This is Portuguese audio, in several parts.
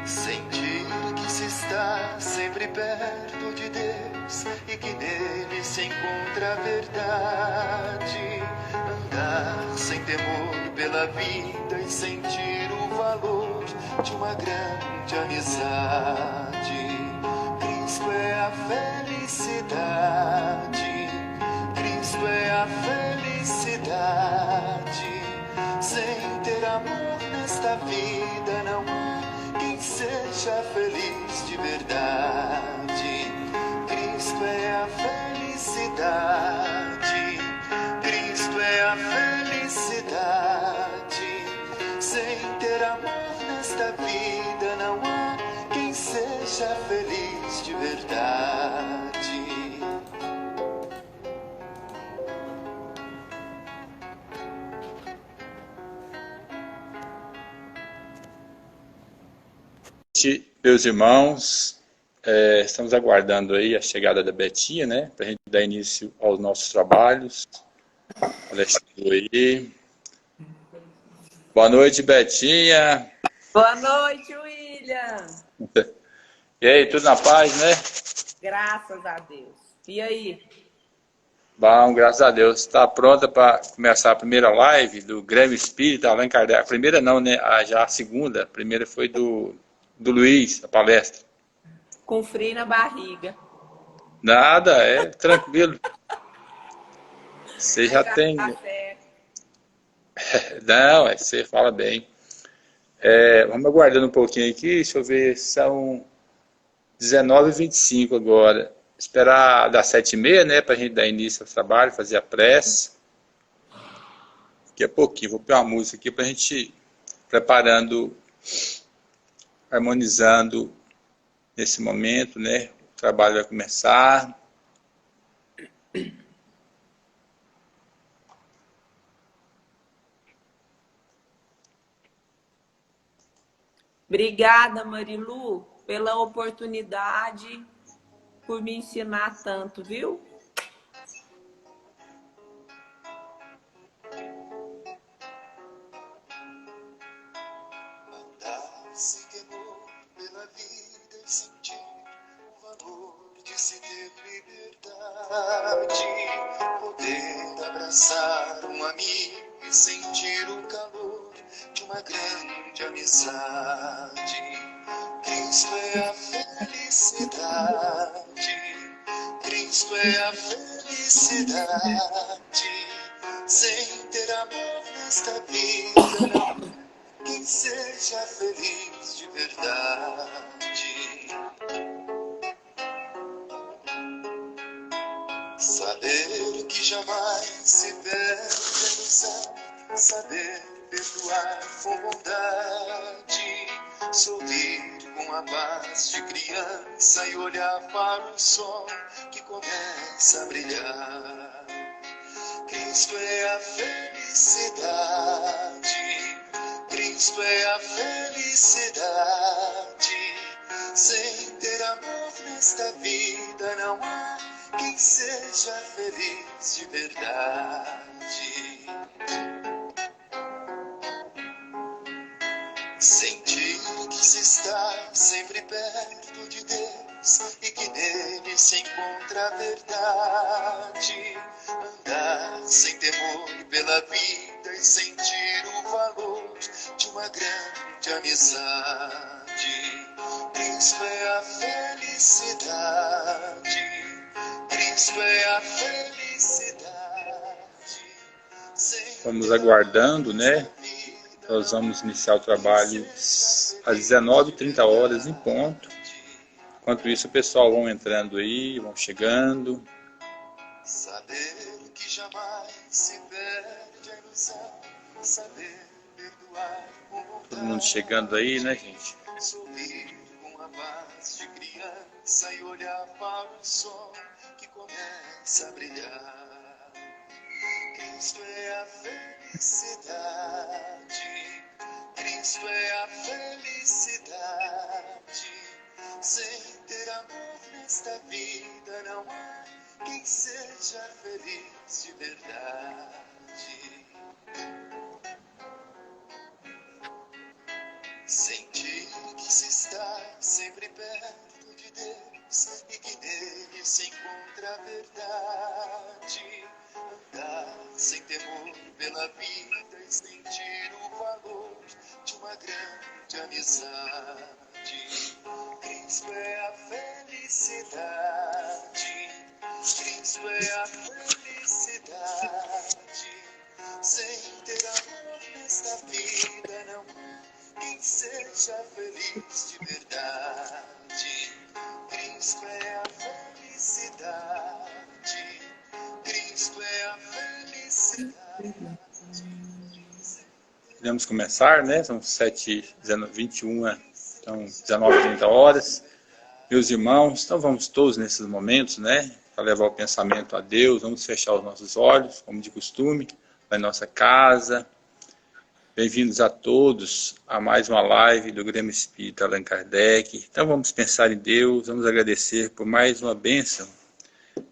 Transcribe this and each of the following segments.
Sentir que se está sempre perto de Deus e que nele se encontra a verdade. Andar sem temor pela vida e sentir o valor de uma grande amizade. Cristo é a felicidade. Cristo é a felicidade. Sem ter amor nesta vida não há quem seja feliz de verdade. Cristo é a felicidade. Cristo é a felicidade. Sem ter amor nesta vida não há quem seja feliz de verdade. Meus irmãos, estamos aguardando aí a chegada da Betinha, né, para a gente dar início aos nossos trabalhos. Ela chegou aí. Boa noite, Betinha. Boa noite, William. E aí, tudo na paz, né? Graças a Deus. E aí? Bom, graças a Deus. Está pronta para começar a primeira live do Grêmio Espírita Allan Kardec. A primeira não, né? Já a segunda. A primeira foi do Luiz, a palestra. Com frio na barriga. Nada, é tranquilo. Você já tem. Não, você fala bem. Vamos aguardando um pouquinho aqui, deixa eu ver, são 19h25 agora. Esperar das 7h30, né, para a gente dar início ao trabalho, fazer a prece. Daqui a pouquinho, vou pôr uma música aqui para a gente ir preparando, harmonizando nesse momento, né? O trabalho vai começar. Obrigada, Marilu, pela oportunidade, por me ensinar tanto, viu? Andar sem temor pela vida e sentir o valor de se ter liberdade. Poder abraçar um amigo e sentir o calor de uma grande amizade. Cristo é a felicidade. Cristo é a felicidade. Sem ter amor nesta vida não quem seja feliz de verdade. Saber que jamais se perde a ilusão, saber perdoar com bondade, sorrir com a paz de criança e olhar para o sol que começa a brilhar. Cristo é a felicidade. Cristo é a felicidade. Sem ter amor nesta vida não há quem seja feliz de verdade. Sentir que se está sempre perto de Deus e que nele se encontra a verdade. Andar sem temor pela vida e sentir o valor de uma grande amizade. Cristo é a felicidade. Cristo é a felicidade. Vamos aguardando, né? Nós vamos iniciar o trabalho às 19h30 em ponto. Enquanto isso, o pessoal vão entrando aí, vão chegando. Saber que jamais se perde a ilusão, saber perdoar com vontade. Todo mundo chegando aí, né, gente? Sorrir com a paz de criança e olhar para o sol que começa a brilhar. Cristo é a felicidade. Cristo é a felicidade. Sem ter amor nesta vida não há quem seja feliz de verdade. Sentir que se está sempre perto de Deus e que nele se encontra a verdade. Andar sem temor pela vida e sentir o valor de uma grande amizade. Cristo é a felicidade. Cristo é a felicidade. Sem ter amor nesta vida não há quem seja feliz de verdade. Cristo é a felicidade. Cristo é a felicidade. Podemos começar, né? São 7h21, então 19h30. Meus irmãos, então vamos todos nesses momentos, né? Para levar o pensamento a Deus, vamos fechar os nossos olhos, como de costume, na nossa casa. Bem-vindos a todos a mais uma live do Grêmio Espírita Allan Kardec. Então vamos pensar em Deus, vamos agradecer por mais uma bênção,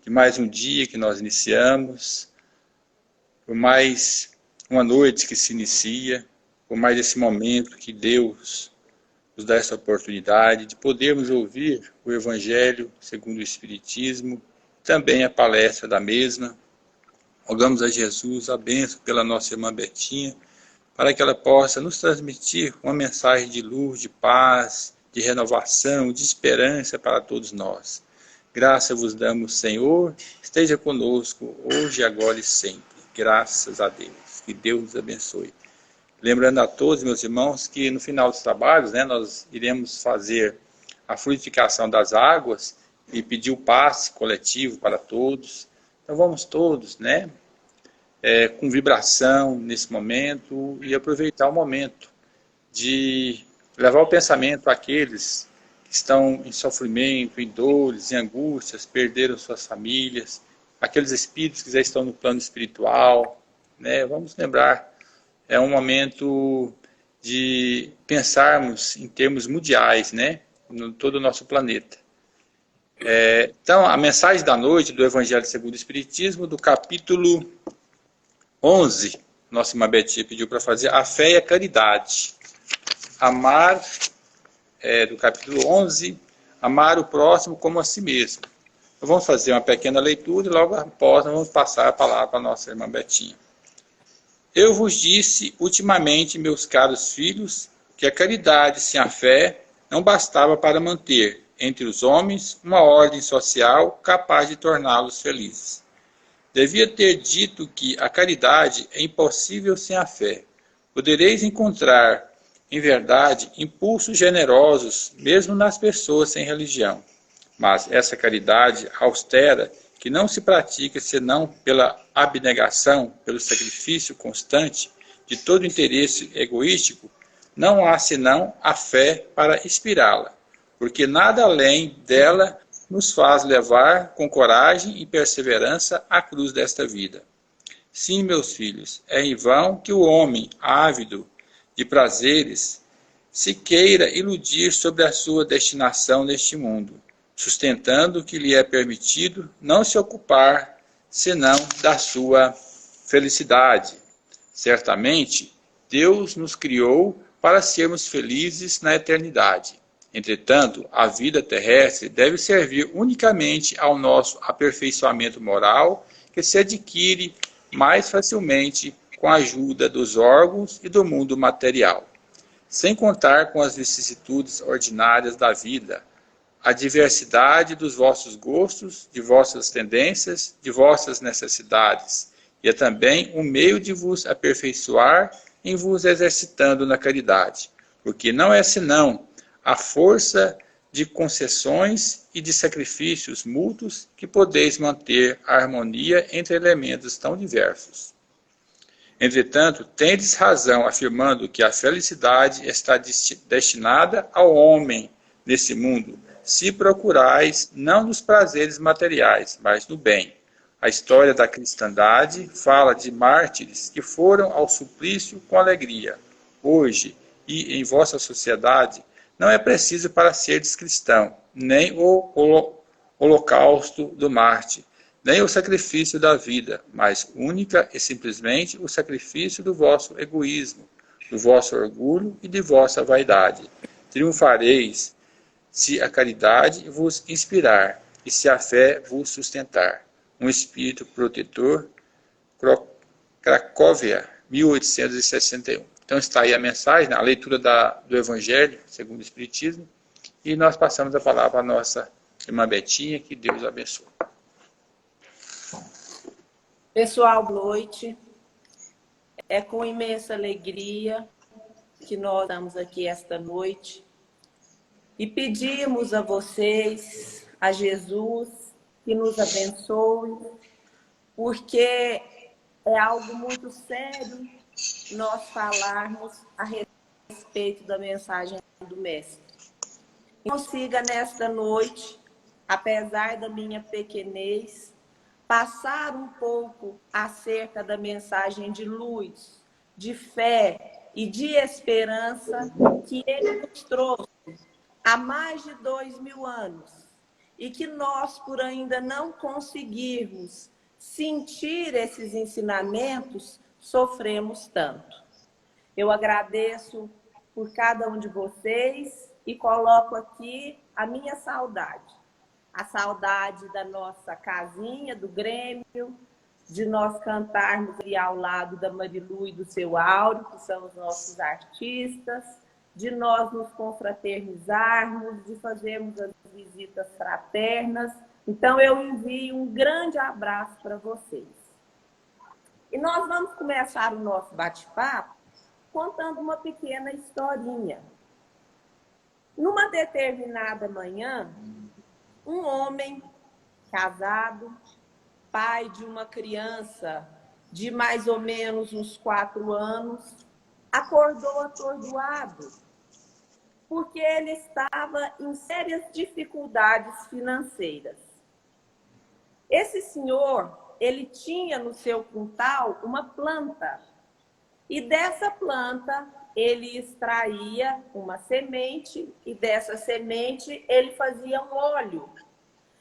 de mais um dia que nós iniciamos, por mais uma noite que se inicia, por mais esse momento que Deus nos dá essa oportunidade de podermos ouvir o Evangelho segundo o Espiritismo, também a palestra da mesma. Rogamos a Jesus a bênção pela nossa irmã Betinha, para que ela possa nos transmitir uma mensagem de luz, de paz, de renovação, de esperança para todos nós. Graças vos damos, Senhor, esteja conosco hoje, agora e sempre. Graças a Deus. Que Deus nos abençoe. Lembrando a todos, meus irmãos, que no final dos trabalhos, né, nós iremos fazer a fluidificação das águas e pedir o passe coletivo para todos. Então vamos todos, né? Com vibração nesse momento e aproveitar o momento de levar o pensamento àqueles que estão em sofrimento, em dores, em angústias, perderam suas famílias, aqueles espíritos que já estão no plano espiritual, né? Vamos lembrar, é um momento de pensarmos em termos mundiais, né? No todo o nosso planeta. Então, a mensagem da noite do Evangelho segundo o Espiritismo, do capítulo 11, nossa irmã Betinha pediu para fazer a fé e a caridade. Amar, do capítulo 11, amar o próximo como a si mesmo. Então, vamos fazer uma pequena leitura e logo após nós vamos passar a palavra para a nossa irmã Betinha. Eu vos disse ultimamente, meus caros filhos, que a caridade sem a fé não bastava para manter entre os homens uma ordem social capaz de torná-los felizes. Devia ter dito que a caridade é impossível sem a fé. Podereis encontrar, em verdade, impulsos generosos, mesmo nas pessoas sem religião. Mas essa caridade austera, que não se pratica senão pela abnegação, pelo sacrifício constante de todo interesse egoístico, não há senão a fé para inspirá-la, porque nada além dela nos faz levar com coragem e perseverança a cruz desta vida. Sim, meus filhos, é em vão que o homem, ávido de prazeres, se queira iludir sobre a sua destinação neste mundo, sustentando que lhe é permitido não se ocupar senão da sua felicidade. Certamente, Deus nos criou para sermos felizes na eternidade. Entretanto, a vida terrestre deve servir unicamente ao nosso aperfeiçoamento moral, que se adquire mais facilmente com a ajuda dos órgãos e do mundo material. Sem contar com as vicissitudes ordinárias da vida, a diversidade dos vossos gostos, de vossas tendências, de vossas necessidades, e é também um meio de vos aperfeiçoar em vos exercitando na caridade, porque não é senão a força de concessões e de sacrifícios mútuos que podeis manter a harmonia entre elementos tão diversos. Entretanto, tendes razão afirmando que a felicidade está destinada ao homem nesse mundo, se procurais não nos prazeres materiais, mas no bem. A história da cristandade fala de mártires que foram ao suplício com alegria. Hoje, e em vossa sociedade, não é preciso para seres cristão, nem o holocausto do mártir, nem o sacrifício da vida, mas única e simplesmente o sacrifício do vosso egoísmo, do vosso orgulho e de vossa vaidade. Triunfareis se a caridade vos inspirar e se a fé vos sustentar. Um espírito protetor, Cracóvia, 1861. Então está aí a mensagem, a leitura do Evangelho segundo o Espiritismo, e nós passamos a palavra à nossa irmã Betinha, que Deus abençoe. Pessoal, boa noite. É com imensa alegria que nós estamos aqui esta noite e pedimos a vocês, a Jesus, que nos abençoe, porque é algo muito sério nós falarmos a respeito da mensagem do Mestre. Então, siga nesta noite, apesar da minha pequenez, passar um pouco acerca da mensagem de luz, de fé e de esperança que ele nos trouxe há mais de 2000 anos e que nós, por ainda não conseguirmos sentir esses ensinamentos, sofremos tanto. Eu agradeço por cada um de vocês e coloco aqui a minha saudade. A saudade da nossa casinha, do Grêmio, de nós cantarmos ali ao lado da Marilu e do seu Áureo, que são os nossos artistas, de nós nos confraternizarmos, de fazermos as visitas fraternas. Então, eu envio um grande abraço para vocês. E nós vamos começar o nosso bate-papo contando uma pequena historinha. Numa determinada manhã, um homem casado, pai de uma criança de mais ou menos uns 4 anos, acordou atordoado, porque ele estava em sérias dificuldades financeiras. Esse senhor, ele tinha no seu quintal uma planta, e dessa planta ele extraía uma semente, e dessa semente ele fazia um óleo.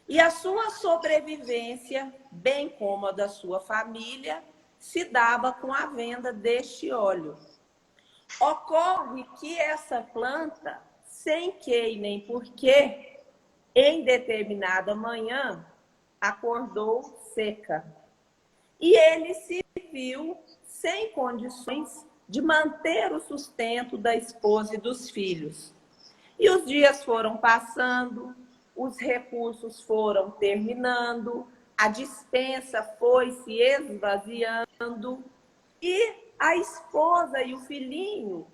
E a sua sobrevivência, bem como a da sua família, se dava com a venda deste óleo. Ocorre que essa planta, sem que nem porquê, em determinada manhã, acordou seca. E ele se viu sem condições de manter o sustento da esposa e dos filhos. E os dias foram passando, os recursos foram terminando, a despensa foi se esvaziando e a esposa e o filhinho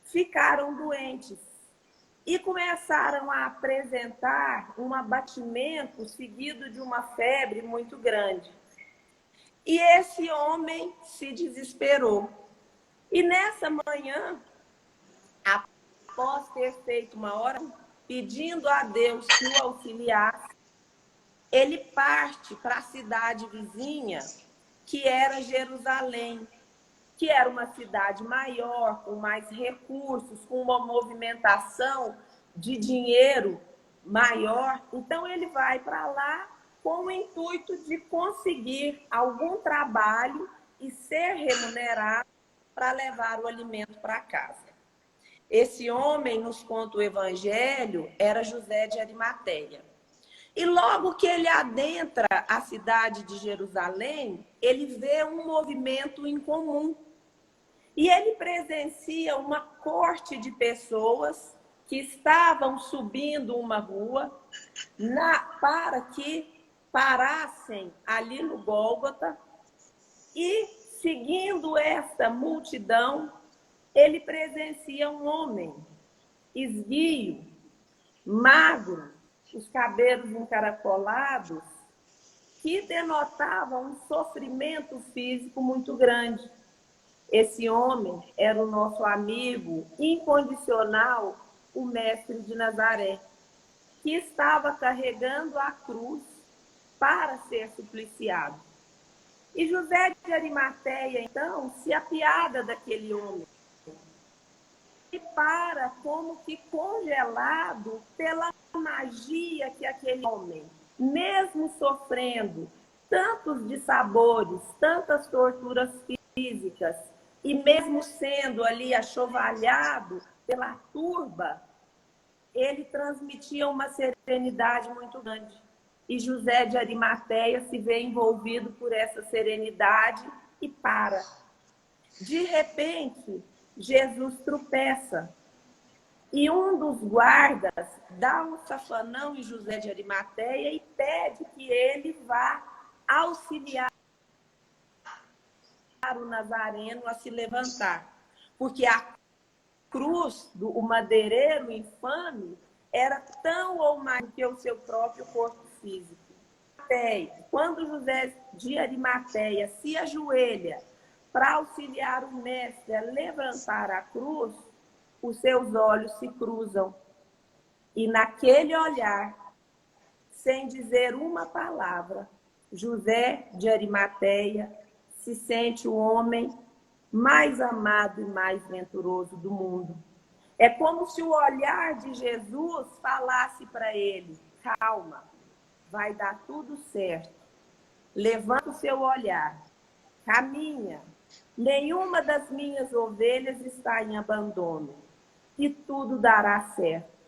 ficaram doentes e começaram a apresentar um abatimento seguido de uma febre muito grande. E esse homem se desesperou. E nessa manhã, após ter feito uma oração, pedindo a Deus que o auxiliasse, ele parte para a cidade vizinha, que era Jerusalém, que era uma cidade maior, com mais recursos, com uma movimentação de dinheiro maior. Então, ele vai para lá com o intuito de conseguir algum trabalho e ser remunerado para levar o alimento para casa. Esse homem, nos conta o Evangelho, era José de Arimateia. E logo que ele adentra a cidade de Jerusalém, ele vê um movimento incomum. E ele presencia uma corte de pessoas que estavam subindo uma rua para que parassem ali no Gólgota. E, seguindo esta multidão, ele presencia um homem esguio, magro, os cabelos encaracolados, que denotava um sofrimento físico muito grande. Esse homem era o nosso amigo incondicional, o Mestre de Nazaré, que estava carregando a cruz para ser supliciado. E José de Arimateia, então, se apiada daquele homem e para como que congelado pela magia que aquele homem, mesmo sofrendo tantos dissabores, tantas torturas físicas E mesmo sendo ali achovalhado pela turba, ele transmitia uma serenidade muito grande. E José de Arimateia se vê envolvido por essa serenidade e para. De repente, Jesus tropeça. E um dos guardas dá um safanão em José de Arimateia e pede que ele vá auxiliar o Nazareno a se levantar. Porque a cruz do madeireiro infame era tão ou mais do que o seu próprio corpo físico. Quando José de Arimateia se ajoelha para auxiliar o mestre a levantar a cruz, os seus olhos se cruzam. E naquele olhar, sem dizer uma palavra, José de Arimateia se sente o homem mais amado e mais venturoso do mundo. É como se o olhar de Jesus falasse para ele: calma, vai dar tudo certo. Levanta o seu olhar, caminha. Nenhuma das minhas ovelhas está em abandono. E tudo dará certo.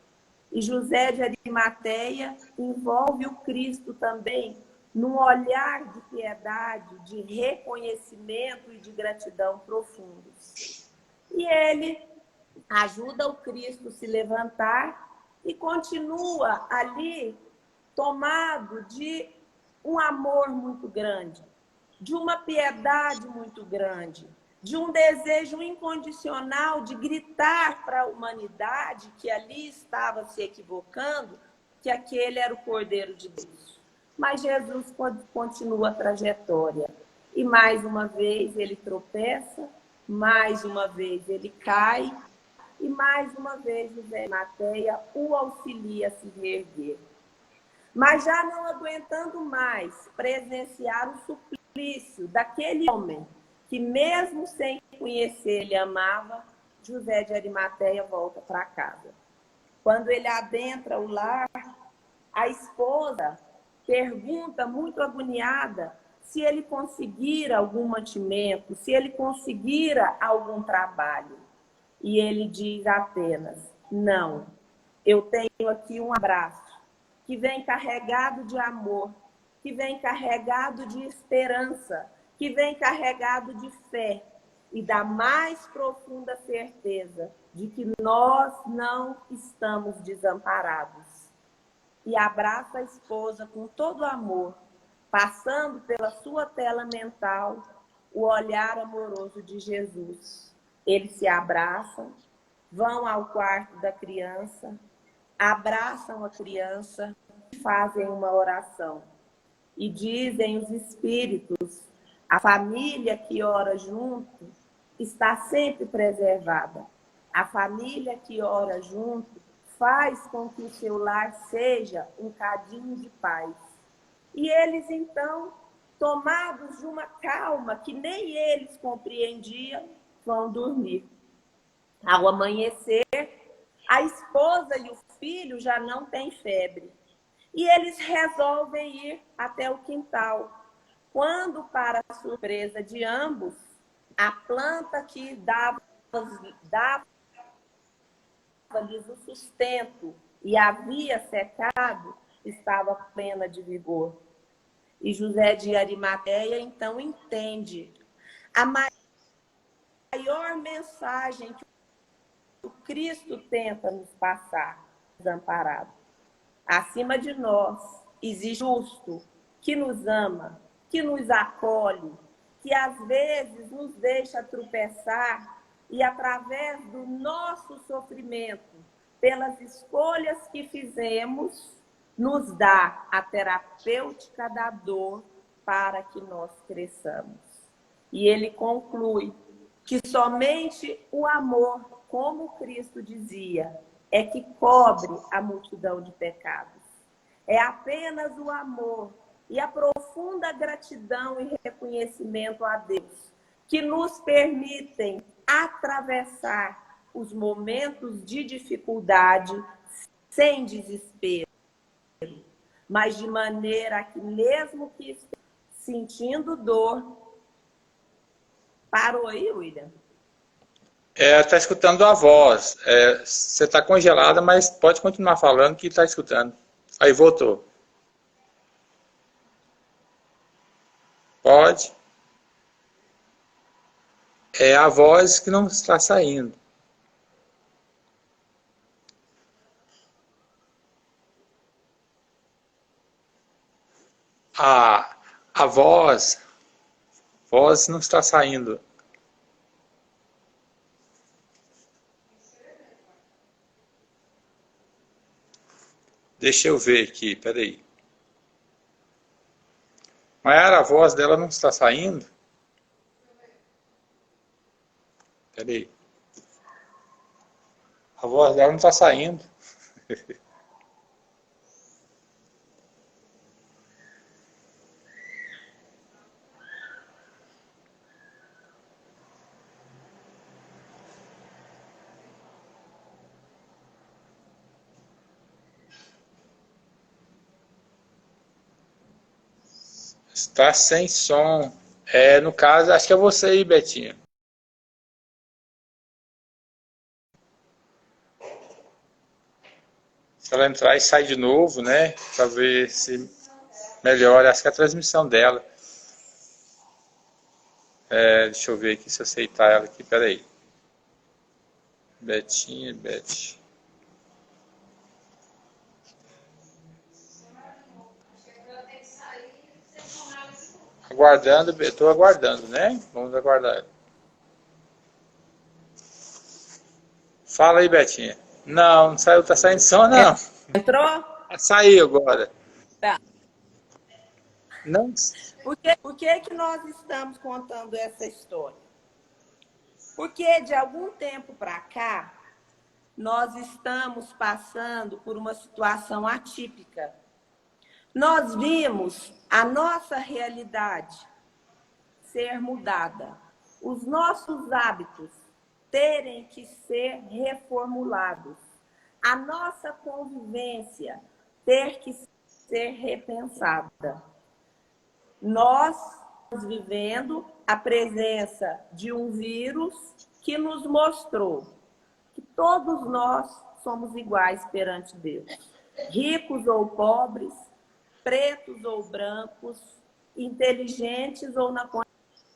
E José de Arimateia envolve o Cristo também num olhar de piedade, de reconhecimento e de gratidão profundos. E ele ajuda o Cristo a se levantar e continua ali tomado de um amor muito grande, de uma piedade muito grande, de um desejo incondicional de gritar para a humanidade que ali estava se equivocando, que aquele era o Cordeiro de Deus. Mas Jesus continua a trajetória. E mais uma vez ele tropeça, mais uma vez ele cai, e mais uma vez José de Arimateia o auxilia a se reerguer. Mas já não aguentando mais presenciar o suplício daquele homem que mesmo sem conhecer ele amava, José de Arimateia volta para casa. Quando ele adentra o lar, a esposa pergunta muito agoniada se ele conseguira algum mantimento, se ele conseguira algum trabalho. E ele diz apenas: não, eu tenho aqui um abraço que vem carregado de amor, que vem carregado de esperança, que vem carregado de fé e da mais profunda certeza de que nós não estamos desamparados. E abraça a esposa com todo amor, passando pela sua tela mental o olhar amoroso de Jesus. Eles se abraçam, vão ao quarto da criança, abraçam a criança e fazem uma oração. E dizem os espíritos: a família que ora junto está sempre preservada. A família que ora junto faz com que o seu lar seja um cadinho de paz. E eles, então, tomados de uma calma que nem eles compreendiam, vão dormir. Ao amanhecer, a esposa e o filho já não têm febre. E eles resolvem ir até o quintal. Quando, para a surpresa de ambos, a planta que dava-lhes o sustento e havia secado, estava plena de vigor. E José de Arimateia, então, entende a maior mensagem que o Cristo tenta nos passar: desamparado. Acima de nós existe justo que nos ama, que nos acolhe, que às vezes nos deixa tropeçar e, através do nosso sofrimento, pelas escolhas que fizemos, nos dá a terapêutica da dor para que nós cresçamos. E ele conclui que somente o amor, como Cristo dizia, é que cobre a multidão de pecados. É apenas o amor e a profunda gratidão e reconhecimento a Deus que nos permitem atravessar os momentos de dificuldade sem desespero, mas de maneira que, mesmo que sentindo dor... Parou aí, William? Tá escutando a voz. Você está congelada, mas pode continuar falando que está escutando. Aí voltou. Pode. É a voz que não está saindo. A voz não está saindo. Deixa eu ver aqui, peraí. Maiara, a voz dela não está saindo? Peraí. A voz dela não está saindo. Está sem som. No caso, acho que é você aí, Betinha. Se ela entrar e sai de novo, né? Para ver se melhora. Acho que é a transmissão dela. Deixa eu ver aqui se eu aceitar ela aqui. Peraí. Betinha, Beth. Aguardando, estou aguardando, né? Vamos aguardar. Fala aí, Betinha. Não, não saiu, tá saindo som, não. Entrou? Saiu agora. Tá. Não. Por que nós estamos contando essa história? Porque de algum tempo para cá, nós estamos passando por uma situação atípica. Nós vimos a nossa realidade ser mudada, os nossos hábitos terem que ser reformulados, a nossa convivência ter que ser repensada. Nós estamos vivendo a presença de um vírus que nos mostrou que todos nós somos iguais perante Deus, ricos ou pobres, pretos ou brancos, inteligentes ou na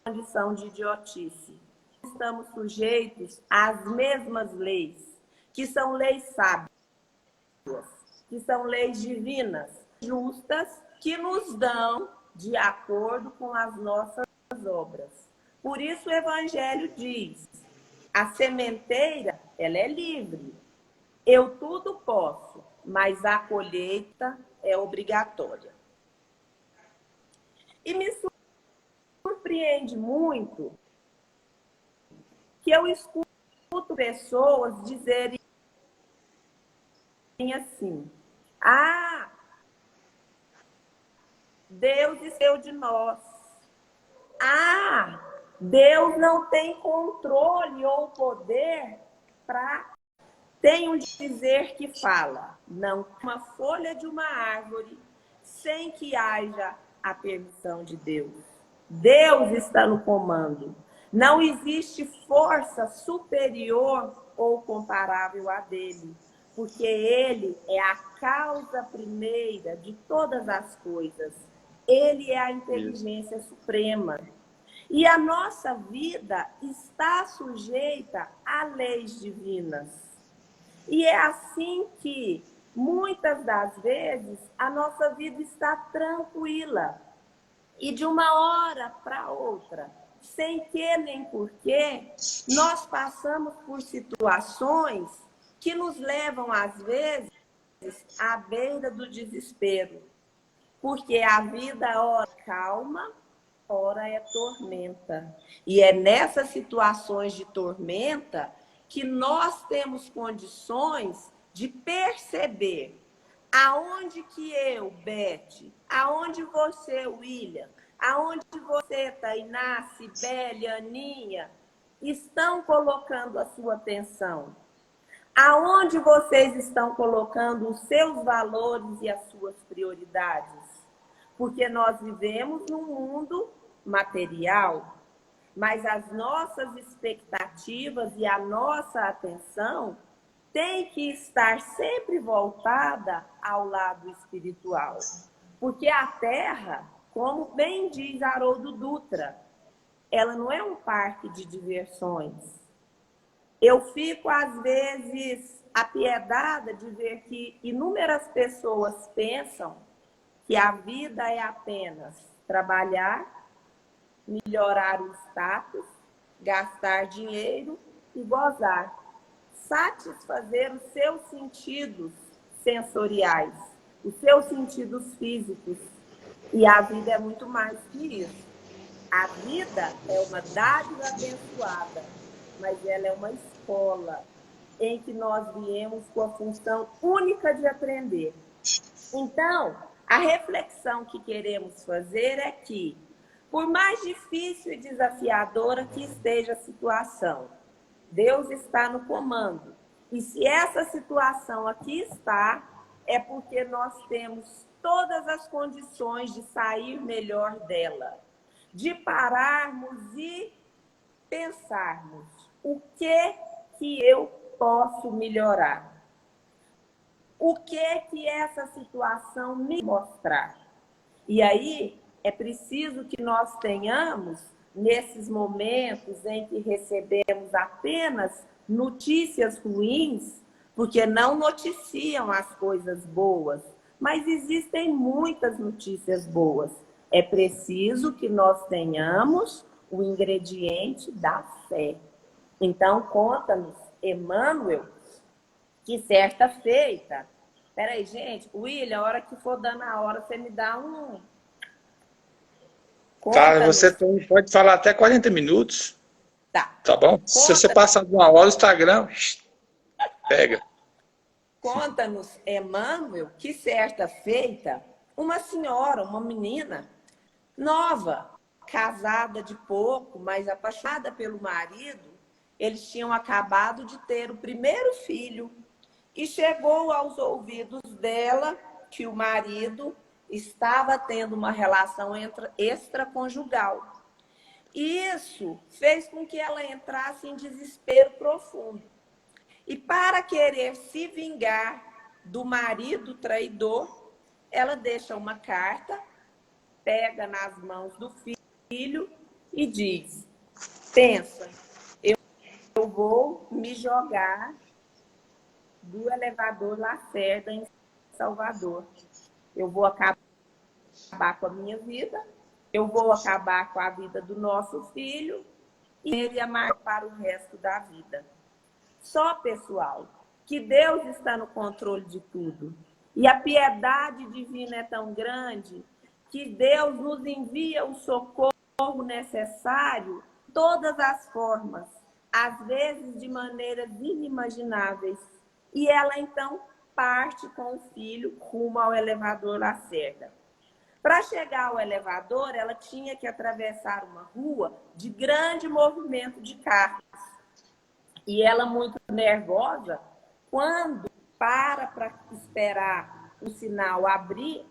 condição de idiotice. Estamos sujeitos às mesmas leis, que são leis sábias, que são leis divinas, justas, que nos dão de acordo com as nossas obras. Por isso o Evangelho diz, a sementeira, ela é livre. Eu tudo posso, mas a colheita é obrigatória. E me surpreende muito que eu escuto pessoas dizerem assim, Deus esqueceu de nós. Deus não tem controle ou poder para... Tem um dizer que fala, não uma folha de uma árvore sem que haja a permissão de Deus. Deus está no comando. Não existe força superior ou comparável a dele, porque ele é a causa primeira de todas as coisas. Ele é a inteligência suprema. E a nossa vida está sujeita a leis divinas. E é assim que, muitas das vezes, a nossa vida está tranquila. E de uma hora para outra, sem que nem porquê, nós passamos por situações que nos levam, às vezes, à beira do desespero. Porque a vida, ora calma, ora é tormenta. E é nessas situações de tormenta que nós temos condições de perceber aonde que eu, Beth, aonde você, William, aonde você, Tainá, Cibele, Aninha, estão colocando a sua atenção. Aonde vocês estão colocando os seus valores e as suas prioridades? Porque nós vivemos num mundo material. mas as nossas expectativas e a nossa atenção tem que estar sempre voltada ao lado espiritual. Porque a Terra, como bem diz Haroldo Dutra, ela não é um parque de diversões. Eu fico, às vezes, apiedada de ver que inúmeras pessoas pensam que a vida é apenas trabalhar, melhorar o status, gastar dinheiro e gozar. Satisfazer os seus sentidos sensoriais, os seus sentidos físicos. E a vida é muito mais que isso. A vida é uma dádiva abençoada, mas ela é uma escola em que nós viemos com a função única de aprender. Então, a reflexão que queremos fazer é que, por mais difícil e desafiadora que esteja a situação, Deus está no comando. E se essa situação aqui está, é porque nós temos todas as condições de sair melhor dela. De pararmos e pensarmos o que eu posso melhorar. O que essa situação me mostrar. E aí é preciso que nós tenhamos, nesses momentos em que recebemos apenas notícias ruins, porque não noticiam as coisas boas, mas existem muitas notícias boas. É preciso que nós tenhamos o ingrediente da fé. Então, conta-nos, Emmanuel, que certa feita... Peraí, gente, William, a hora que for dando a hora, você me dá um... Tá, você pode falar até 40 minutos. Tá bom? Se você passar de uma hora, o Instagram pega. Conta-nos, Emmanuel, que certa feita, uma senhora, uma menina, nova, casada de pouco, mas apaixonada pelo marido, eles tinham acabado de ter o primeiro filho e chegou aos ouvidos dela que o marido estava tendo uma relação extraconjugal. E isso fez com que ela entrasse em desespero profundo. E para querer se vingar do marido traidor, ela deixa uma carta, pega nas mãos do filho e diz: pensa, eu vou me jogar do elevador Lacerda em Salvador. Eu vou acabar com a minha vida, eu vou acabar com a vida do nosso filho e ele amar para o resto da vida. Só, pessoal, que Deus está no controle de tudo. E a piedade divina é tão grande que Deus nos envia o socorro necessário de todas as formas, às vezes de maneiras inimagináveis. E ela, então, parte com o filho rumo ao elevador Lacerda. Para chegar ao elevador, ela tinha que atravessar uma rua de grande movimento de carros. E ela, muito nervosa, quando para esperar o sinal abrir,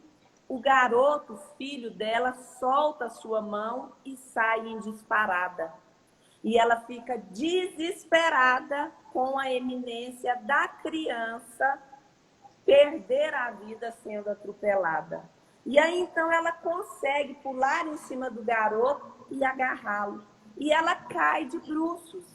o garoto, filho dela, solta sua mão e sai em disparada. E ela fica desesperada com a iminência da criança perder a vida sendo atropelada. E aí, então, ela consegue pular em cima do garoto e agarrá-lo. E ela cai de bruços.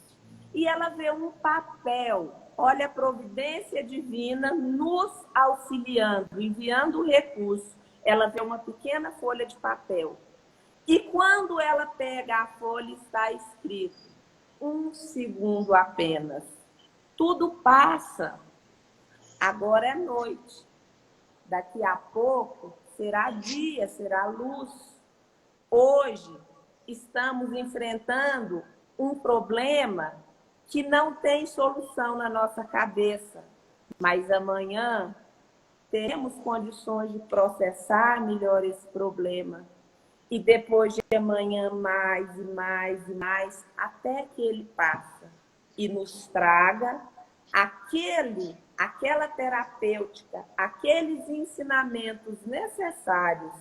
E ela vê um papel. Olha a providência divina nos auxiliando, enviando o recurso. Ela vê uma pequena folha de papel. E quando ela pega a folha, está escrito: 1 segundo apenas. Tudo passa. Agora é noite. Daqui a pouco será dia, será luz. Hoje estamos enfrentando um problema que não tem solução na nossa cabeça. Mas amanhã teremos condições de processar melhor esse problema. E depois de amanhã, mais e mais e mais, até que ele passa e nos traga aquela terapêutica, aqueles ensinamentos necessários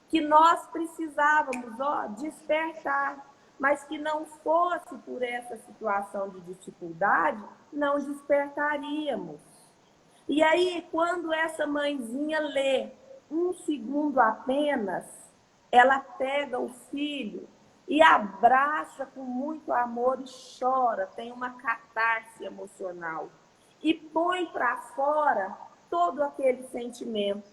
que nós precisávamos despertar. mas que não fosse por essa situação de dificuldade, não despertaríamos. E aí, quando essa mãezinha lê um segundo apenas, ela pega o filho e abraça com muito amor e chora, tem uma catarse emocional. E põe para fora todo aquele sentimento.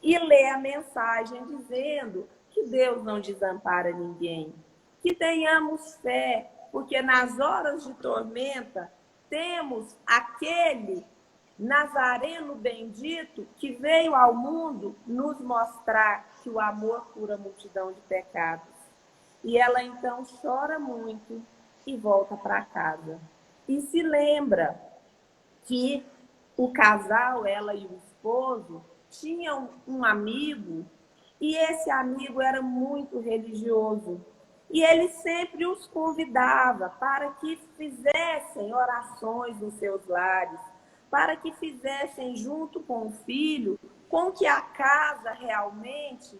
E lê a mensagem dizendo que Deus não desampara ninguém. Que tenhamos fé, porque nas horas de tormenta temos aquele Nazareno bendito que veio ao mundo nos mostrar que o amor cura a multidão de pecados. E ela então chora muito e volta para casa. E se lembra que o casal, ela e o esposo, tinham um amigo e esse amigo era muito religioso. E ele sempre os convidava para que fizessem orações nos seus lares, para que fizessem junto com o filho, com que a casa realmente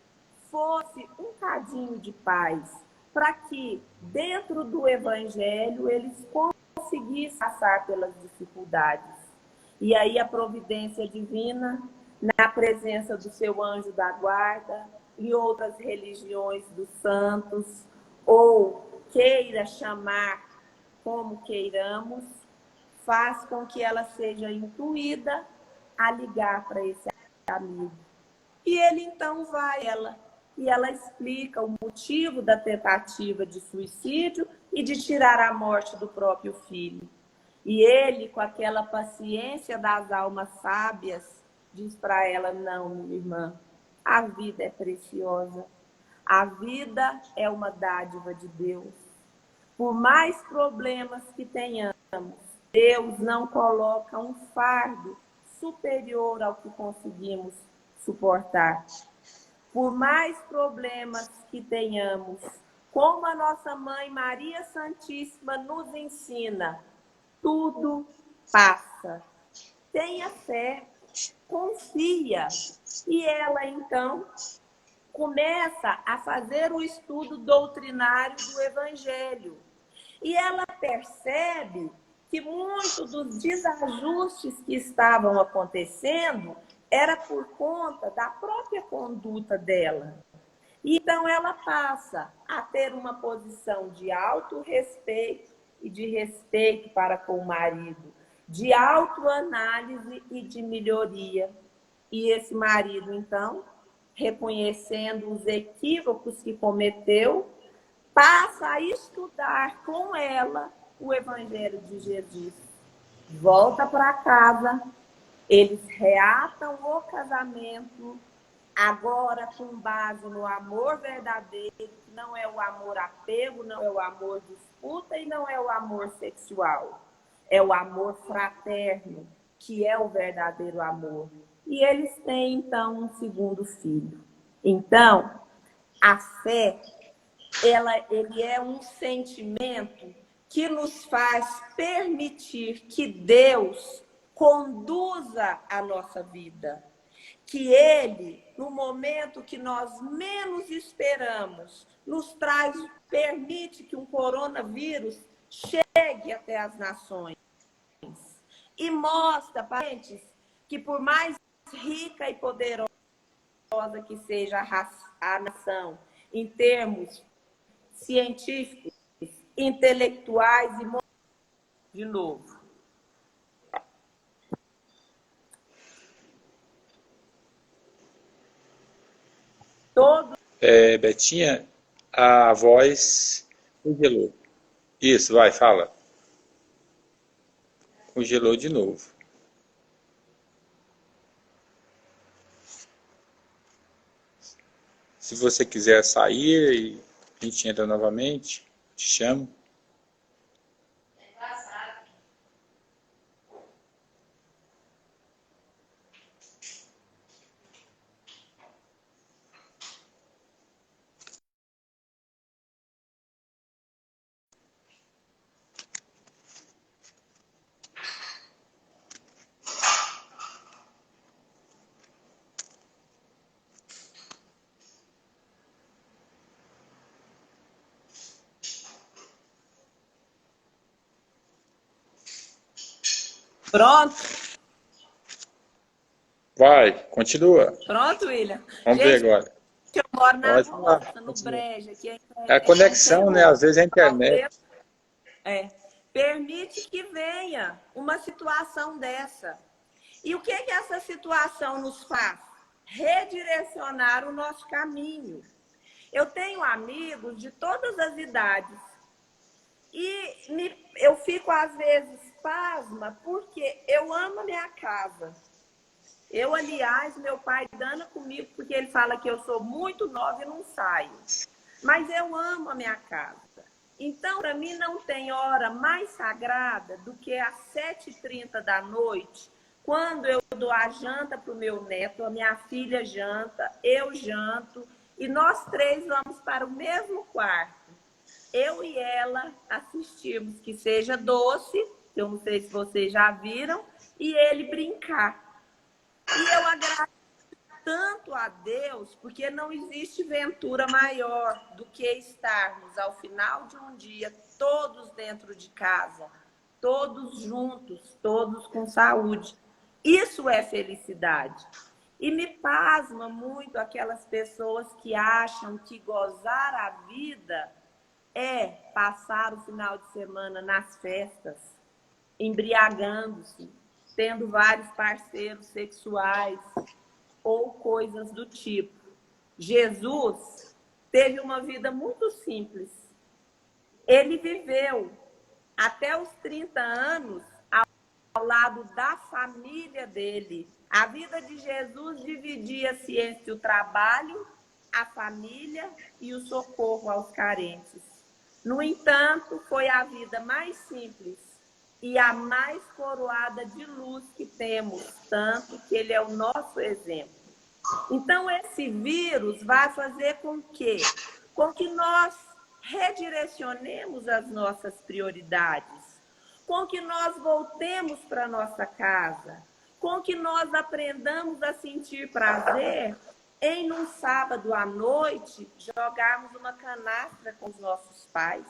fosse um cadinho de paz, para que dentro do evangelho eles conseguissem passar pelas dificuldades. E aí a providência divina, na presença do seu anjo da guarda, em outras religiões dos santos, ou queira chamar como queiramos, faz com que ela seja intuída a ligar para esse amigo. E ele então vai, e ela explica o motivo da tentativa de suicídio e de tirar a morte do próprio filho. E ele, com aquela paciência das almas sábias, diz para ela: não, minha irmã, a vida é preciosa. A vida é uma dádiva de Deus. Por mais problemas que tenhamos, Deus não coloca um fardo superior ao que conseguimos suportar. Por mais problemas que tenhamos, como a nossa mãe Maria Santíssima nos ensina, tudo passa. Tenha fé, confia. E ela, então, começa a fazer o estudo doutrinário do Evangelho. E ela percebe que muitos dos desajustes que estavam acontecendo era por conta da própria conduta dela. Então, ela passa a ter uma posição de autorrespeito e de respeito para com o marido, de autoanálise e de melhoria. E esse marido, então, reconhecendo os equívocos que cometeu, passa a estudar com ela o Evangelho de Jesus. Volta para casa, eles reatam o casamento, agora com base no amor verdadeiro, que não é o amor apego, não é o amor disputa e não é o amor sexual. É o amor fraterno, que é o verdadeiro amor. E eles têm, então, um segundo filho. Então, a fé, ele é um sentimento que nos faz permitir que Deus conduza a nossa vida. Que Ele, no momento que nós menos esperamos, nos traz, permite que um coronavírus chegue até as nações. E mostra para a gente que por mais rica e poderosa que seja a nação, em termos científicos, intelectuais e de novo. Todo Betinha, a voz congelou. Isso, vai, fala. Congelou de novo. Se você quiser sair e a gente entra novamente, te chamo. Pronto? Vai, continua. Pronto, William? Vamos ver Gente, agora. eu moro na Pode falar, roça, no continua. Brejo, aqui É a é um conexão, né? terror. Às vezes é a internet. Permite que venha uma situação dessa. E o que é que essa situação nos faz? Redirecionar o nosso caminho. Eu tenho amigos de todas as idades e eu fico, às vezes, pasma, porque eu amo a minha casa. Eu, aliás, meu pai dana comigo porque ele fala que eu sou muito nova e não saio. Mas eu amo a minha casa. Então, para mim, não tem hora mais sagrada do que às 7h30 da noite, quando eu dou a janta para o meu neto, a minha filha janta, eu janto, e nós três vamos para o mesmo quarto. Eu e ela assistimos Que Seja Doce, eu não sei se vocês já viram, e ele brincar. E eu agradeço tanto a Deus, porque não existe ventura maior do que estarmos ao final de um dia todos dentro de casa, todos juntos, todos com saúde. Isso é felicidade. E me pasma muito aquelas pessoas que acham que gozar a vida é passar o final de semana nas festas, embriagando-se, tendo vários parceiros sexuais, ou coisas do tipo. Jesus teve uma vida muito simples. Ele viveu até os 30 anos ao lado da família dele. A vida de Jesus dividia-se entre o trabalho, a família e o socorro aos carentes. No entanto, foi a vida mais simples e a mais coroada de luz que temos, tanto que ele é o nosso exemplo. Então, esse vírus vai fazer com que nós redirecionemos as nossas prioridades, com que nós voltemos para nossa casa, com que nós aprendamos a sentir prazer em, num sábado à noite, jogarmos uma canastra com os nossos pais,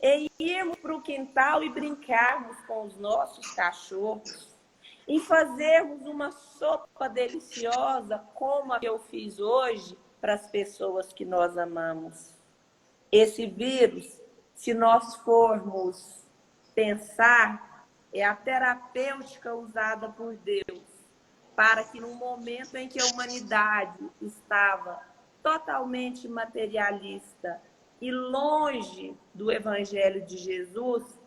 em irmos para o quintal e brincarmos com os nossos cachorros, em fazermos uma sopa deliciosa como a que eu fiz hoje para as pessoas que nós amamos. Esse vírus, se nós formos pensar, é a terapêutica usada por Deus para que no momento em que a humanidade estava totalmente materialista e longe do Evangelho de Jesus,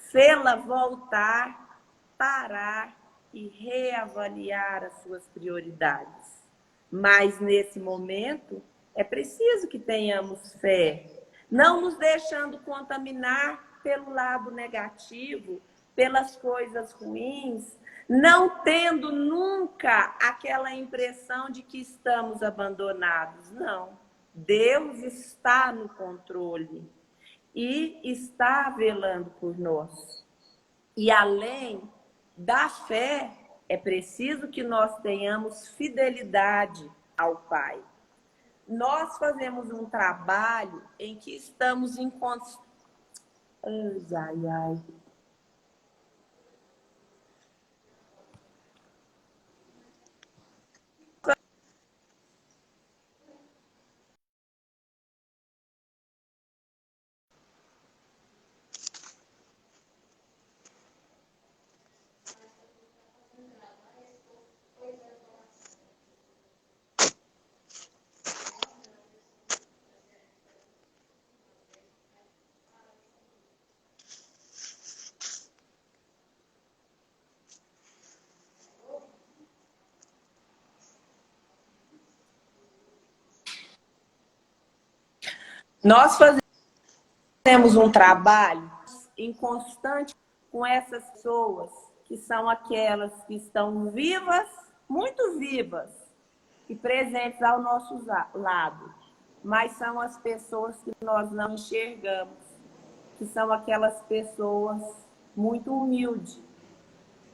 fê-la voltar, parar e reavaliar as suas prioridades. Mas, nesse momento, é preciso que tenhamos fé, não nos deixando contaminar pelo lado negativo, pelas coisas ruins, não tendo nunca aquela impressão de que estamos abandonados. Não. Deus está no controle e está velando por nós. E além da fé, é preciso que nós tenhamos fidelidade ao Pai. Nós fazemos um trabalho em que estamos em constante... Ai, ai. Nós fazemos um trabalho em constante com essas pessoas que são aquelas que estão vivas, muito vivas e presentes ao nosso lado, mas são as pessoas que nós não enxergamos, que são aquelas pessoas muito humildes,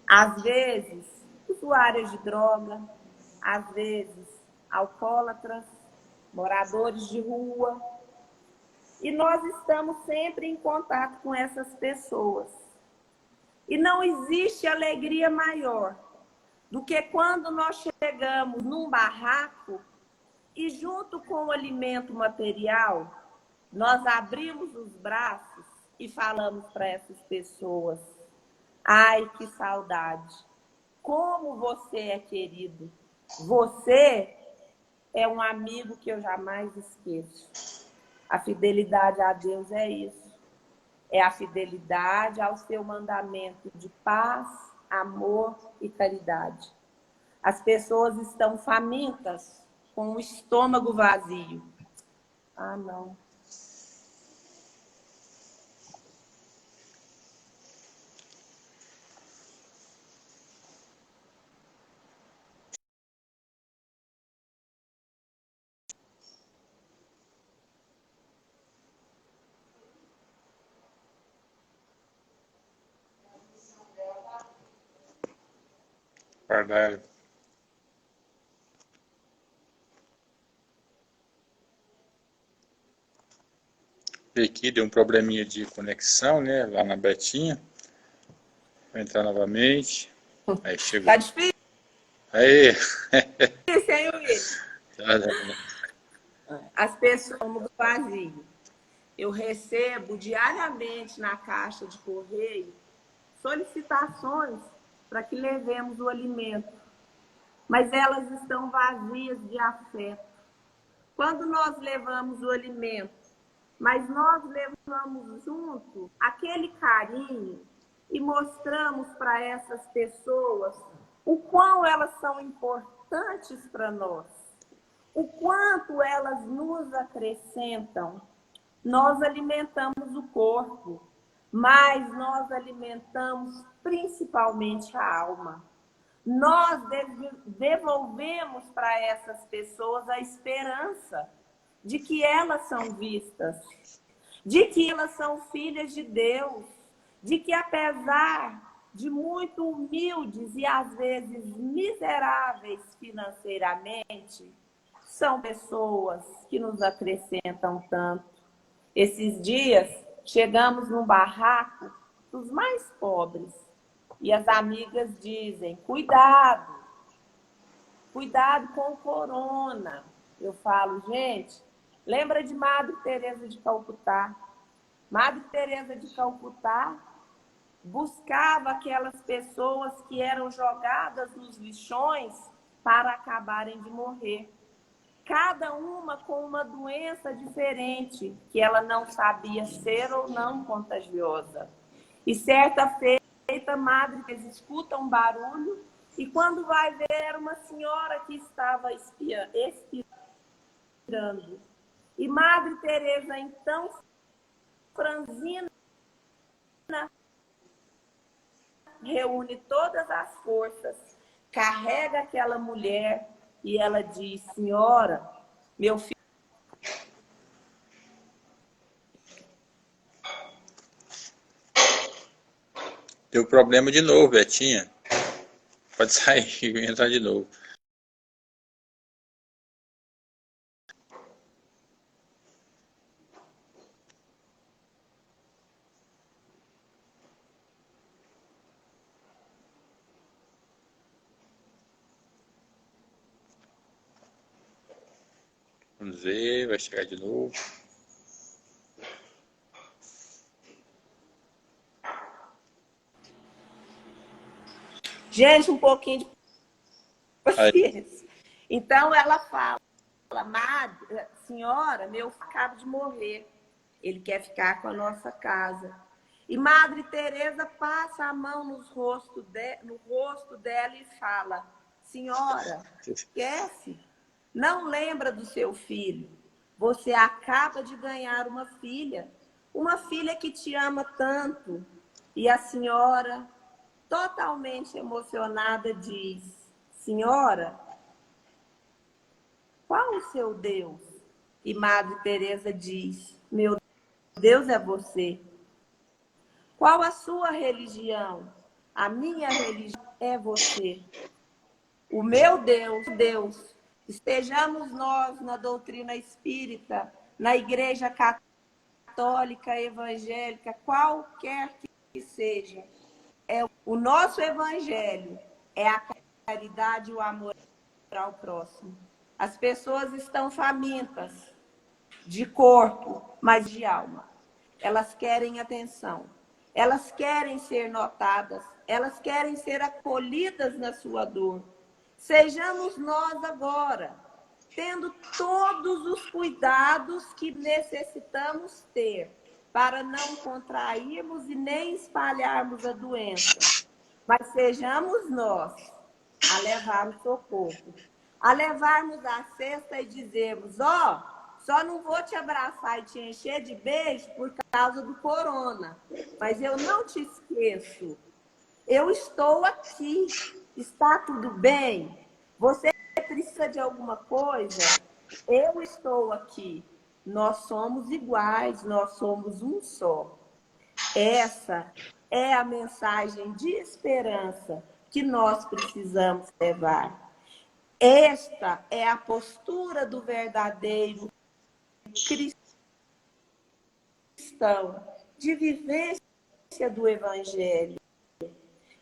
às vezes usuárias de droga, às vezes alcoólatras, moradores de rua. E nós estamos sempre em contato com essas pessoas. E não existe alegria maior do que quando nós chegamos num barraco e junto com o alimento material, nós abrimos os braços e falamos para essas pessoas: ai, que saudade! Como você é querido! Você é um amigo que eu jamais esqueço. A fidelidade a Deus é isso. É a fidelidade ao seu mandamento de paz, amor e caridade. As pessoas estão famintas, com o estômago vazio. Ah, não. Guardar. Aqui deu um probleminha de conexão, né? Lá na Betinha. Vou entrar novamente. Aí chegou. Tá difícil, Aí. hein, Will? As pessoas estão vazio. Eu recebo diariamente na caixa de correio solicitações para que levemos o alimento, mas elas estão vazias de afeto. Quando nós levamos o alimento, mas nós levamos junto aquele carinho e mostramos para essas pessoas o quão elas são importantes para nós, o quanto elas nos acrescentam. Nós alimentamos o corpo, mas nós alimentamos principalmente a alma. Nós devolvemos para essas pessoas a esperança de que elas são vistas, de que elas são filhas de Deus, de que apesar de muito humildes e às vezes miseráveis financeiramente, são pessoas que nos acrescentam tanto. Esses dias, chegamos num barraco dos mais pobres e as amigas dizem: cuidado, cuidado com o corona. Eu falo: gente, lembra de Madre Teresa de Calcutá? Madre Teresa de Calcutá buscava aquelas pessoas que eram jogadas nos lixões para acabarem de morrer. Cada uma com uma doença diferente, que ela não sabia ser ou não contagiosa. E certa feita, Madre Teresa escuta um barulho e quando vai ver, era uma senhora que estava expirando. E Madre Teresa, então, franzina, reúne todas as forças, carrega aquela mulher e ela diz: senhora, meu filho... Deu problema de novo, Betinha. Pode sair e entrar de novo. Vamos ver, vai chegar de novo. Gente, um pouquinho de Aí. paciência. Então ela fala: Madre, senhora, meu filho acaba de morrer. Ele quer ficar com a nossa casa. E Madre Teresa passa a mão no rosto dela e fala: senhora, esquece, não lembra do seu filho. Você acaba de ganhar uma filha que te ama tanto. E a senhora, totalmente emocionada, diz: senhora, qual o seu Deus? E Madre Teresa diz: meu Deus é você. Qual a sua religião? A minha religião é você. O meu Deus. Estejamos nós na doutrina espírita, na igreja católica, evangélica, qualquer que seja. O nosso evangelho é a caridade e o amor ao próximo. As pessoas estão famintas de corpo, mas de alma. Elas querem atenção. Elas querem ser notadas. Elas querem ser acolhidas na sua dor. Sejamos nós agora, tendo todos os cuidados que necessitamos ter para não contrairmos e nem espalharmos a doença. Mas sejamos nós a levarmos socorro, a levarmos a cesta e dizermos, só não vou te abraçar e te encher de beijo por causa do corona, mas eu não te esqueço. Eu estou aqui. Está tudo bem? Você precisa de alguma coisa? Eu estou aqui. Nós somos iguais, nós somos um só. Essa é a mensagem de esperança que nós precisamos levar. Esta é a postura do verdadeiro cristão, de vivência do Evangelho.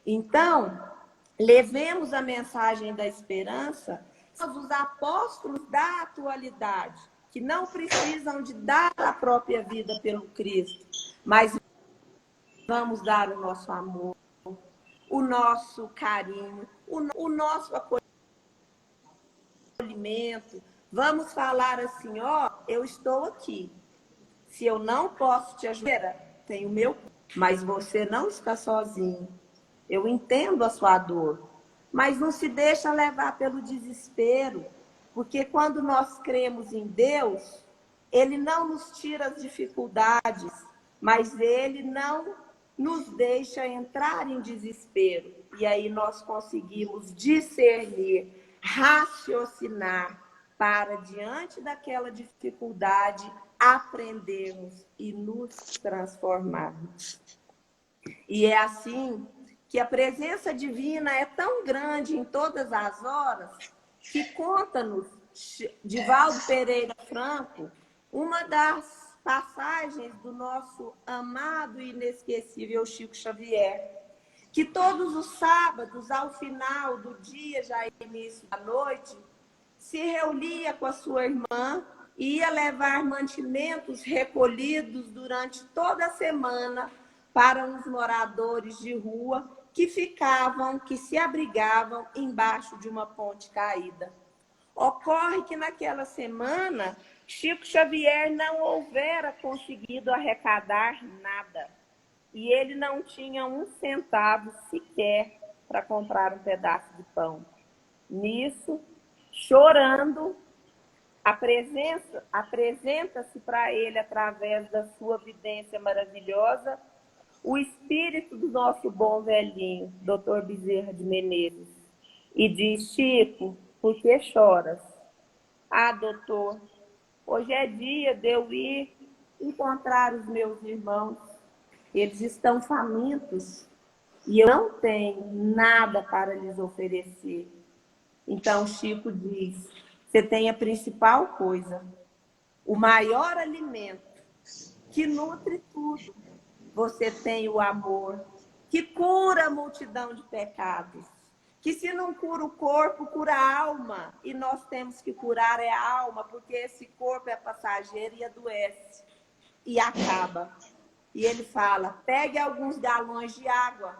Então, levemos a mensagem da esperança aos os apóstolos da atualidade, que não precisam de dar a própria vida pelo Cristo, mas vamos dar o nosso amor, o nosso carinho, o nosso acolhimento. Vamos falar assim, eu estou aqui. Se eu não posso te ajudar, tenho o meu, mas você não está sozinho. Eu entendo a sua dor, mas não se deixa levar pelo desespero, porque quando nós cremos em Deus, Ele não nos tira as dificuldades, mas Ele não nos deixa entrar em desespero. E aí nós conseguimos discernir, raciocinar, para, diante daquela dificuldade, aprendermos e nos transformarmos. E é assim que a presença divina é tão grande em todas as horas, que conta-nos, Divaldo Pereira Franco, uma das passagens do nosso amado e inesquecível Chico Xavier, que todos os sábados, ao final do dia, já início da noite, se reunia com a sua irmã e ia levar mantimentos recolhidos durante toda a semana para uns moradores de rua que se abrigavam embaixo de uma ponte caída. Ocorre que naquela semana, Chico Xavier não houvera conseguido arrecadar nada. E ele não tinha 1 centavo sequer para comprar um pedaço de pão. Nisso, chorando, apresenta-se para ele, através da sua vidência maravilhosa, o espírito do nosso bom velhinho, Dr. Bezerra de Menezes, e diz: Chico, por que choras? Doutor, hoje é dia de eu ir encontrar os meus irmãos. Eles estão famintos e eu não tenho nada para lhes oferecer. Então Chico diz: você tem a principal coisa, o maior alimento que nutre tudo. Você tem o amor, que cura a multidão de pecados, que se não cura o corpo, cura a alma. E nós temos que curar a alma, porque esse corpo é passageiro e adoece e acaba. E ele fala: pegue alguns galões de água,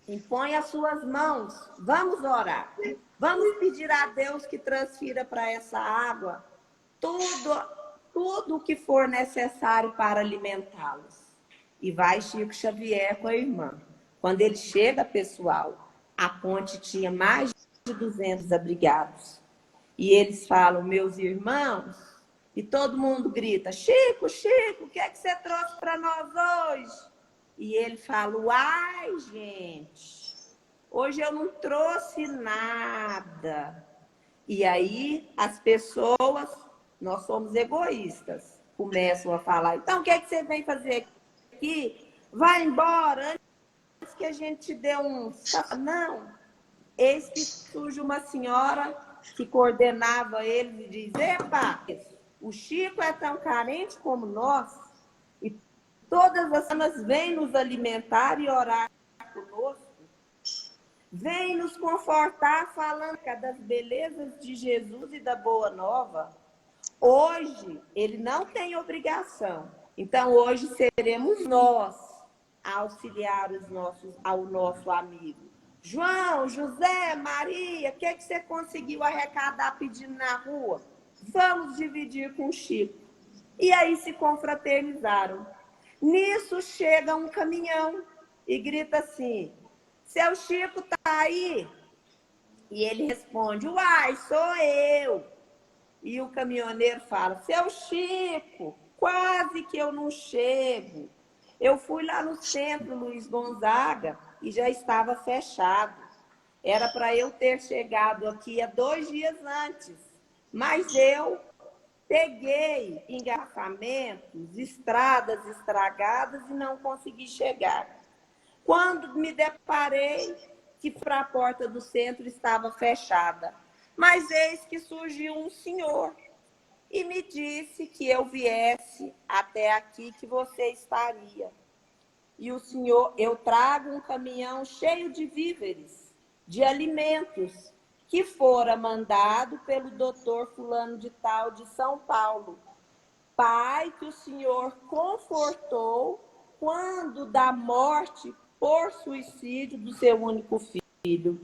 impõe as suas mãos, vamos orar. Vamos pedir a Deus que transfira para essa água tudo o que for necessário para alimentá-los. E vai Chico Xavier com a irmã. Quando ele chega, pessoal, a ponte tinha mais de 200 abrigados. E eles falam: meus irmãos, e todo mundo grita: Chico, Chico, o que é que você trouxe para nós hoje? E ele fala: uai, gente, hoje eu não trouxe nada. E aí as pessoas, nós somos egoístas, começam a falar: então o que é que você vem fazer aqui? Vai embora, antes que a gente te dê um... Não. Eis que surge uma senhora que coordenava eles e diz: epa, o Chico é tão carente como nós, e todas as semanas vem nos alimentar e orar conosco, vem nos confortar falando das belezas de Jesus e da Boa Nova. Hoje, ele não tem obrigação. Então, hoje seremos nós a auxiliar ao nosso amigo. João, José, Maria, o que você conseguiu arrecadar pedindo na rua? Vamos dividir com o Chico. E aí se confraternizaram. Nisso chega um caminhão e grita assim: seu Chico tá aí? E ele responde: uai, sou eu. E o caminhoneiro fala: seu Chico, quase que eu não chego. Eu fui lá no centro, Luiz Gonzaga, e já estava fechado. Era para eu ter chegado aqui há 2 dias antes. Mas eu peguei engarrafamentos, estradas estragadas e não consegui chegar. Quando me deparei que para a porta do centro estava fechada. Mas eis que surgiu um senhor e me disse que eu viesse até aqui, que você estaria. E o senhor, eu trago um caminhão cheio de víveres, de alimentos, que fora mandado pelo doutor fulano de tal de São Paulo. Pai que o senhor confortou quando da morte por suicídio do seu único filho,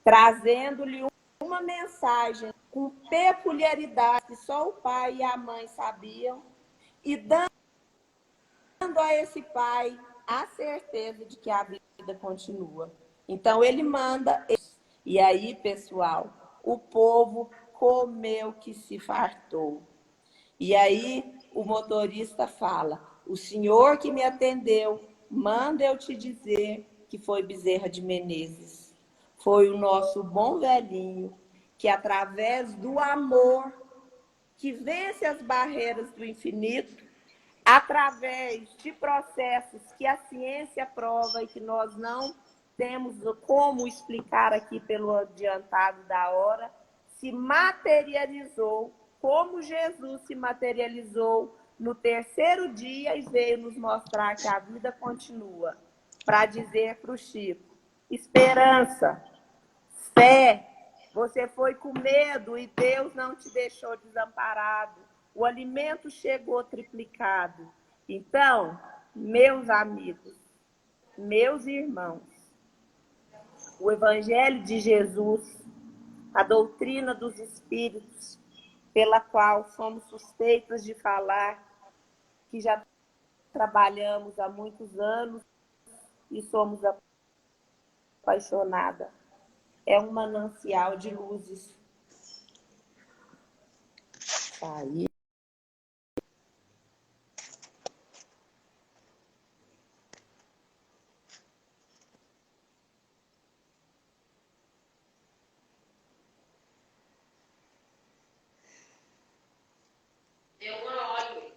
trazendo-lhe uma mensagem com peculiaridade que só o pai e a mãe sabiam, e dando a esse pai a certeza de que a vida continua. Então ele manda, e aí, pessoal, o povo comeu que se fartou. E aí o motorista fala: o senhor que me atendeu, manda eu te dizer que foi Bezerra de Menezes. Foi o nosso bom velhinho que, através do amor que vence as barreiras do infinito, através de processos que a ciência prova e que nós não temos como explicar aqui pelo adiantado da hora, se materializou como Jesus se materializou no 3º dia e veio nos mostrar que a vida continua, para dizer para o Chico: esperança, fé, você foi com medo e Deus não te deixou desamparado. O alimento chegou triplicado. Então, meus amigos, meus irmãos, o Evangelho de Jesus, a doutrina dos Espíritos, pela qual somos suspeitas de falar, que já trabalhamos há muitos anos e somos apaixonadas, é um manancial de luzes. Aí. Deu uma hora.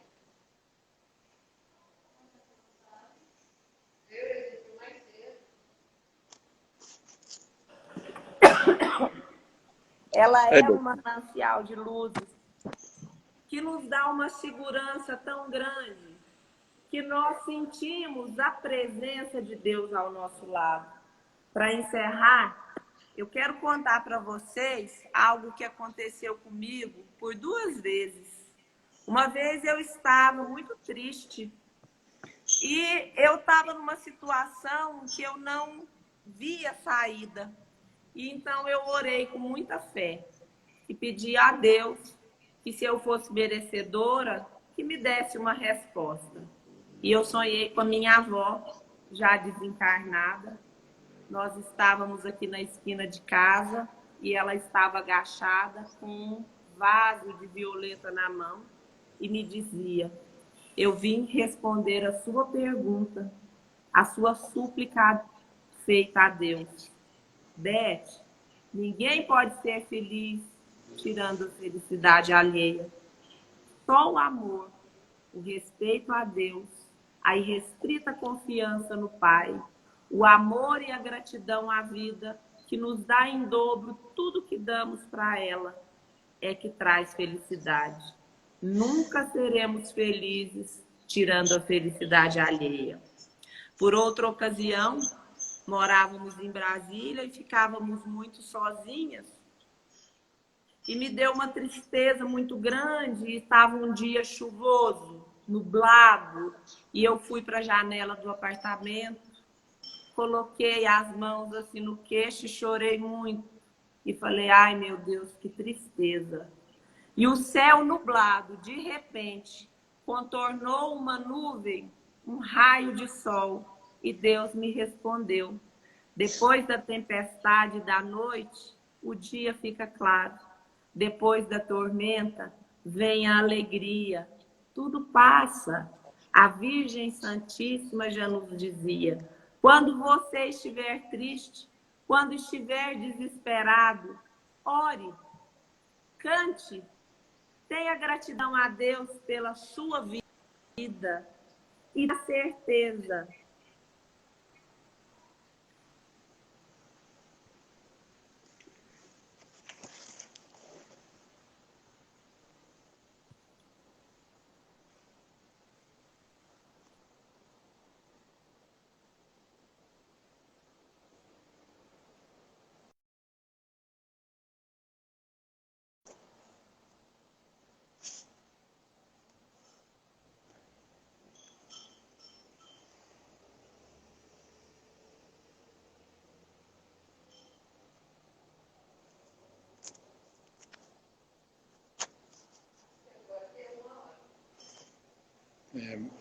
Ela é um manancial de luzes que nos dá uma segurança tão grande que nós sentimos a presença de Deus ao nosso lado. Para encerrar, eu quero contar para vocês algo que aconteceu comigo por 2 vezes. Uma vez eu estava muito triste e eu estava numa situação que eu não via saída. E então eu orei com muita fé e pedi a Deus que, se eu fosse merecedora, que me desse uma resposta. E eu sonhei com a minha avó, já desencarnada. Nós estávamos aqui na esquina de casa e ela estava agachada com um vaso de violeta na mão e me dizia: eu vim responder a sua pergunta, a sua súplica feita a Deus. Beth, ninguém pode ser feliz tirando a felicidade alheia. Só o amor, o respeito a Deus, a irrestrita confiança no Pai, o amor e a gratidão à vida, que nos dá em dobro tudo que damos para ela, é que traz felicidade. Nunca seremos felizes tirando a felicidade alheia. Por outra ocasião, morávamos em Brasília e ficávamos muito sozinhas. E me deu uma tristeza muito grande, e estava um dia chuvoso, nublado, e eu fui para a janela do apartamento, coloquei as mãos assim no queixo e chorei muito. E falei, ai meu Deus, que tristeza. E o céu nublado, de repente, contornou uma nuvem, um raio de sol, e Deus me respondeu. Depois da tempestade da noite, o dia fica claro. Depois da tormenta, vem a alegria. Tudo passa. A Virgem Santíssima já nos dizia, quando você estiver triste, quando estiver desesperado, ore, cante, tenha gratidão a Deus pela sua vida e a certeza.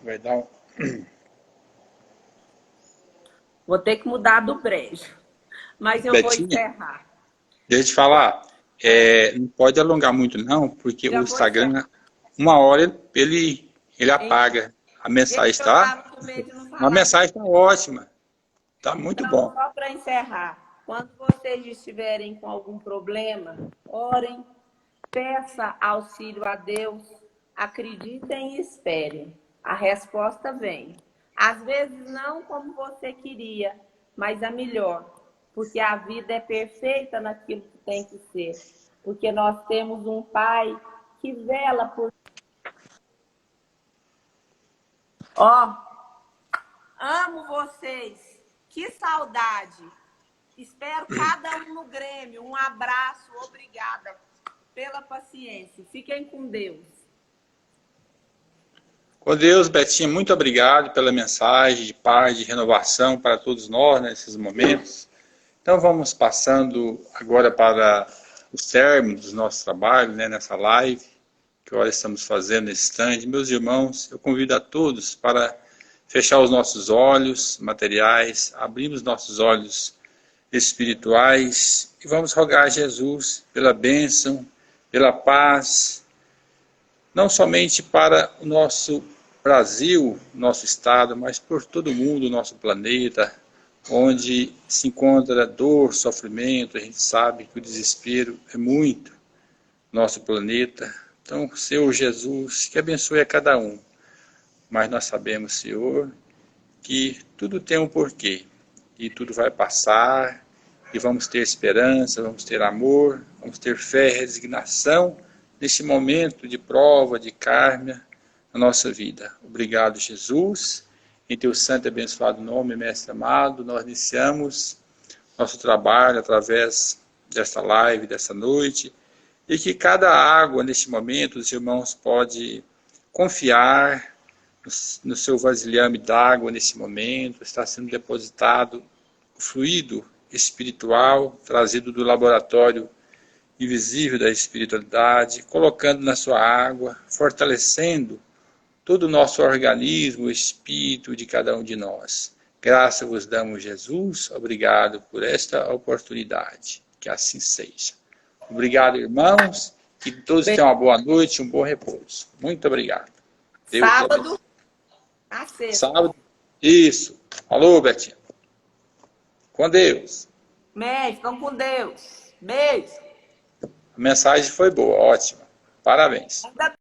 Vai dar um... Vou ter que mudar do brejo, mas eu vou Betinha, encerrar. deixa eu te falar, não pode alongar muito não, porque Já o vou encerrar. Instagram, uma hora ele apaga. A mensagem Eu está... estava com medo de não A falar. mensagem está ótima, está muito Então, bom. só para encerrar, quando vocês estiverem com algum problema, orem, peça auxílio a Deus, acreditem e esperem. A resposta vem. Às vezes não como você queria, mas a melhor, porque a vida é perfeita naquilo que tem que ser. Porque nós temos um Pai que vela por... Ó, amo vocês. Que saudade. Espero cada um no Grêmio. Um abraço. Obrigada pela paciência. Fiquem com Deus. Com Deus, Betinha, muito obrigado pela mensagem de paz, de renovação para todos nós nesses momentos. Então vamos passando agora para o término dos nossos trabalhos, né, nessa live que agora estamos fazendo nesse stand. Meus irmãos, eu convido a todos para fechar os nossos olhos materiais, abrirmos nossos olhos espirituais e vamos rogar a Jesus pela bênção, pela paz, não somente para o nosso Brasil, nosso estado, mas por todo o mundo, nosso planeta, onde se encontra dor, sofrimento. A gente sabe que o desespero é muito no nosso planeta. Então, Senhor Jesus, que abençoe a cada um. Mas nós sabemos, Senhor, que tudo tem um porquê. E tudo vai passar. E vamos ter esperança, vamos ter amor, vamos ter fé e resignação neste momento de prova, de kármia na nossa vida. Obrigado, Jesus. Em teu santo e abençoado nome, Mestre amado, nós iniciamos nosso trabalho através desta live, dessa noite, e que cada água, neste momento, os irmãos podem confiar no seu vasilhame d'água nesse momento, está sendo depositado o fluido espiritual, trazido do laboratório invisível da espiritualidade, colocando na sua água, fortalecendo todo o nosso organismo, o espírito de cada um de nós. Graças vos damos, Jesus, obrigado por esta oportunidade, que assim seja. Obrigado, irmãos, que todos tenham uma boa noite, um bom repouso. Muito obrigado. Deus Sábado, a sexta. Sábado, isso. Alô, Betinha. Com Deus. Beijo, ficam com Deus. Beijo. A mensagem foi boa, ótima. Parabéns. Ainda